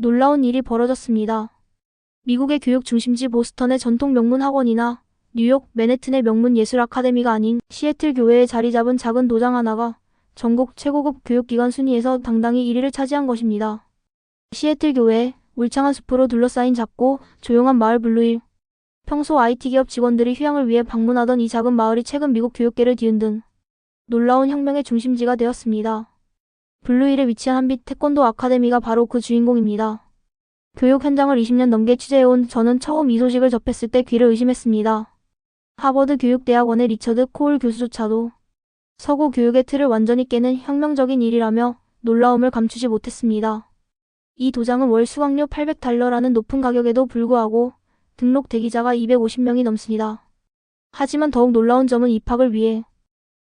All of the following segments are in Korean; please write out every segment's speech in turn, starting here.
놀라운 일이 벌어졌습니다. 미국의 교육 중심지 보스턴의 전통 명문 학원이나 뉴욕, 맨해튼의 명문 예술 아카데미가 아닌 시애틀 교외에 자리 잡은 작은 도장 하나가 전국 최고급 교육기관 순위에서 당당히 1위를 차지한 것입니다. 시애틀 교외, 울창한 숲으로 둘러싸인 작고 조용한 마을 블루힐. 평소 IT 기업 직원들이 휴양을 위해 방문하던 이 작은 마을이 최근 미국 교육계를 뒤흔든 놀라운 혁명의 중심지가 되었습니다. 블루힐에 위치한 한빛 태권도 아카데미가 바로 그 주인공입니다. 교육 현장을 20년 넘게 취재해온 저는 처음 이 소식을 접했을 때 귀를 의심했습니다. 하버드 교육대학원의 리처드 코울 교수조차도 서구 교육의 틀을 완전히 깨는 혁명적인 일이라며 놀라움을 감추지 못했습니다. 이 도장은 월 수강료 $800라는 높은 가격에도 불구하고 등록 대기자가 250명이 넘습니다. 하지만 더욱 놀라운 점은 입학을 위해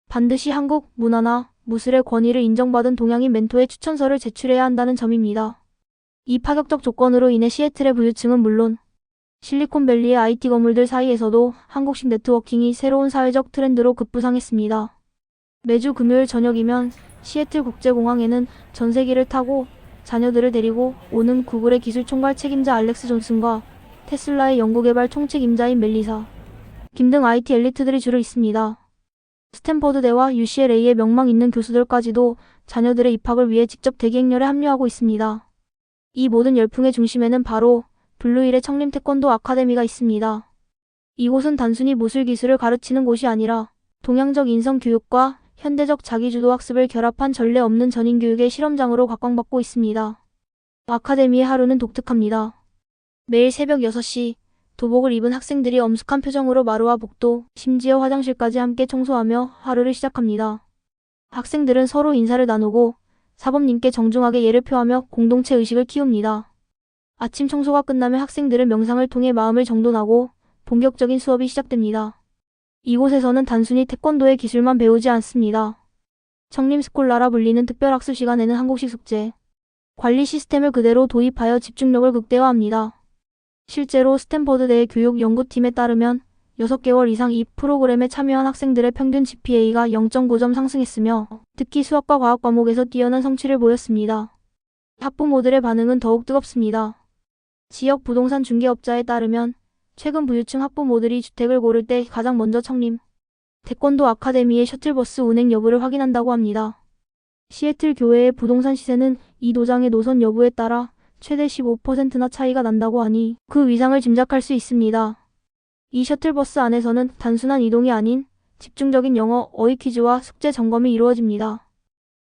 반드시 한국, 문화나 무술의 권위를 인정받은 동양인 멘토의 추천서를 제출해야 한다는 점입니다. 이 파격적 조건으로 인해 시애틀의 부유층은 물론 실리콘밸리의 IT 건물들 사이에서도 한국식 네트워킹이 새로운 사회적 트렌드로 급부상했습니다. 매주 금요일 저녁이면 시애틀 국제공항에는 전세기를 타고 자녀들을 데리고 오는 구글의 기술총괄 책임자 알렉스 존슨과 테슬라의 연구개발 총책임자인 멜리사 김 등 IT 엘리트들이 줄을 잇습니다. 스탠퍼드대와 UCLA의 명망 있는 교수들까지도 자녀들의 입학을 위해 직접 대기 행렬에 합류하고 있습니다. 이 모든 열풍의 중심에는 바로 블루힐의 청림 태권도 아카데미가 있습니다. 이곳은 단순히 무술 기술을 가르치는 곳이 아니라 동양적 인성 교육과 현대적 자기주도 학습을 결합한 전례 없는 전인 교육의 실험장으로 각광받고 있습니다. 아카데미의 하루는 독특합니다. 매일 새벽 6시 도복을 입은 학생들이 엄숙한 표정으로 마루와 복도, 심지어 화장실까지 함께 청소하며 하루를 시작합니다. 학생들은 서로 인사를 나누고 사범님께 정중하게 예를 표하며 공동체 의식을 키웁니다. 아침 청소가 끝나면 학생들은 명상을 통해 마음을 정돈하고 본격적인 수업이 시작됩니다. 이곳에서는 단순히 태권도의 기술만 배우지 않습니다. 청림 스콜라라 불리는 특별학습 시간에는 한국식 숙제, 관리 시스템을 그대로 도입하여 집중력을 극대화합니다. 실제로 스탠퍼드대 교육연구팀에 따르면 6개월 이상 이 프로그램에 참여한 학생들의 평균 GPA가 0.9점 상승했으며 특히 수학과 과학 과목에서 뛰어난 성취를 보였습니다. 학부모들의 반응은 더욱 뜨겁습니다. 지역 부동산 중개업자에 따르면 최근 부유층 학부모들이 주택을 고를 때 가장 먼저 청림 태권도 아카데미의 셔틀버스 운행 여부를 확인한다고 합니다. 시애틀 교외의 부동산 시세는 이 도장의 노선 여부에 따라 최대 15%나 차이가 난다고 하니 그 위상을 짐작할 수 있습니다. 이 셔틀버스 안에서는 단순한 이동이 아닌 집중적인 영어, 어휘 퀴즈와 숙제 점검이 이루어집니다.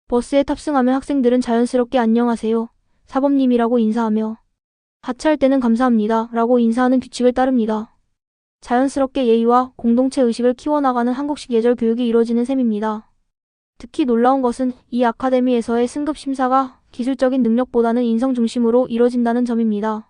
버스에 탑승하면 학생들은 자연스럽게 안녕하세요, 사범님이라고 인사하며 하차할 때는 감사합니다 라고 인사하는 규칙을 따릅니다. 자연스럽게 예의와 공동체 의식을 키워나가는 한국식 예절 교육이 이루어지는 셈입니다. 특히 놀라운 것은 이 아카데미에서의 승급 심사가 기술적인 능력보다는 인성 중심으로 이뤄진다는 점입니다.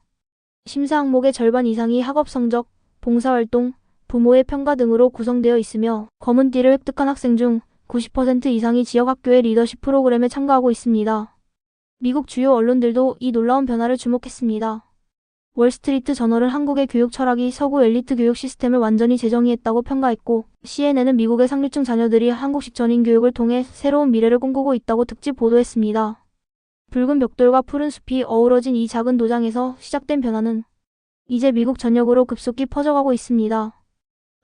심사 항목의 절반 이상이 학업 성적, 봉사활동, 부모의 평가 등으로 구성되어 있으며 검은띠를 획득한 학생 중 90% 이상이 지역 학교의 리더십 프로그램에 참가하고 있습니다. 미국 주요 언론들도 이 놀라운 변화를 주목했습니다. 월스트리트 저널은 한국의 교육 철학이 서구 엘리트 교육 시스템을 완전히 재정의했다고 평가했고, CNN은 미국의 상류층 자녀들이 한국식 전인 교육을 통해 새로운 미래를 꿈꾸고 있다고 특집 보도했습니다. 붉은 벽돌과 푸른 숲이 어우러진 이 작은 도장에서 시작된 변화는 이제 미국 전역으로 급속히 퍼져가고 있습니다.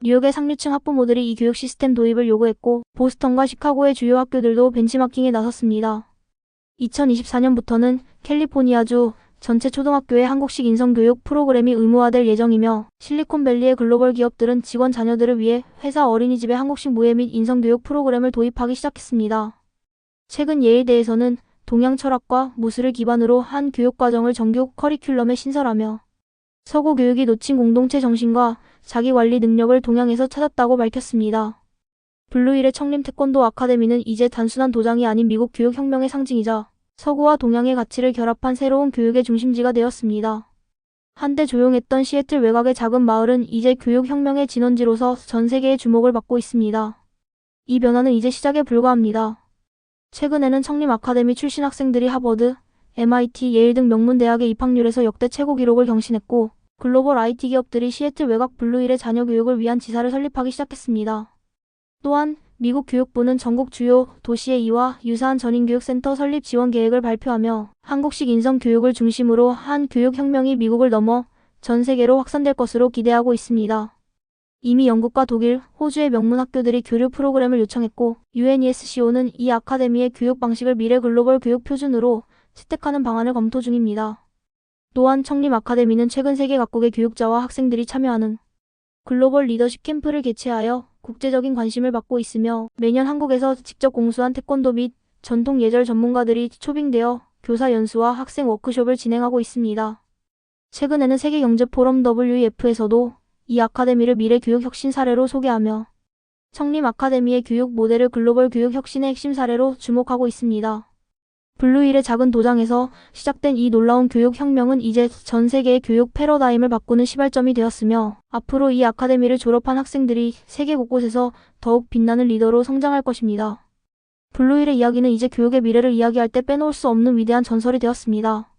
뉴욕의 상류층 학부모들이 이 교육 시스템 도입을 요구했고, 보스턴과 시카고의 주요 학교들도 벤치마킹에 나섰습니다. 2024년부터는 캘리포니아주 전체 초등학교의 한국식 인성교육 프로그램이 의무화될 예정이며, 실리콘밸리의 글로벌 기업들은 직원 자녀들을 위해 회사 어린이집에 한국식 무예 및 인성교육 프로그램을 도입하기 시작했습니다. 최근 예일대에서는 동양 철학과 무술을 기반으로 한 교육과정을 정규 커리큘럼에 신설하며 서구 교육이 놓친 공동체 정신과 자기관리 능력을 동양에서 찾았다고 밝혔습니다. 블루힐의 청림 태권도 아카데미는 이제 단순한 도장이 아닌 미국 교육 혁명의 상징이자 서구와 동양의 가치를 결합한 새로운 교육의 중심지가 되었습니다. 한때 조용했던 시애틀 외곽의 작은 마을은 이제 교육 혁명의 진원지로서 전 세계의 주목을 받고 있습니다. 이 변화는 이제 시작에 불과합니다. 최근에는 청림 아카데미 출신 학생들이 하버드, MIT, 예일 등 명문 대학의 입학률에서 역대 최고 기록을 경신했고, 글로벌 IT 기업들이 시애틀 외곽 블루힐의 자녀 교육을 위한 지사를 설립하기 시작했습니다. 또한 미국 교육부는 전국 주요 도시에 이와 유사한 전인교육센터 설립 지원 계획을 발표하며 한국식 인성교육을 중심으로 한 교육혁명이 미국을 넘어 전 세계로 확산될 것으로 기대하고 있습니다. 이미 영국과 독일, 호주의 명문 학교들이 교류 프로그램을 요청했고 UNESCO는 이 아카데미의 교육 방식을 미래 글로벌 교육 표준으로 채택하는 방안을 검토 중입니다. 또한 청림 아카데미는 최근 세계 각국의 교육자와 학생들이 참여하는 글로벌 리더십 캠프를 개최하여 국제적인 관심을 받고 있으며 매년 한국에서 직접 공수한 태권도 및 전통 예절 전문가들이 초빙되어 교사 연수와 학생 워크숍을 진행하고 있습니다. 최근에는 세계경제포럼 WEF에서도 이 아카데미를 미래 교육 혁신 사례로 소개하며 청림 아카데미의 교육 모델을 글로벌 교육 혁신의 핵심 사례로 주목하고 있습니다. 블루힐의 작은 도장에서 시작된 이 놀라운 교육 혁명은 이제 전 세계의 교육 패러다임을 바꾸는 시발점이 되었으며 앞으로 이 아카데미를 졸업한 학생들이 세계 곳곳에서 더욱 빛나는 리더로 성장할 것입니다. 블루힐의 이야기는 이제 교육의 미래를 이야기할 때 빼놓을 수 없는 위대한 전설이 되었습니다.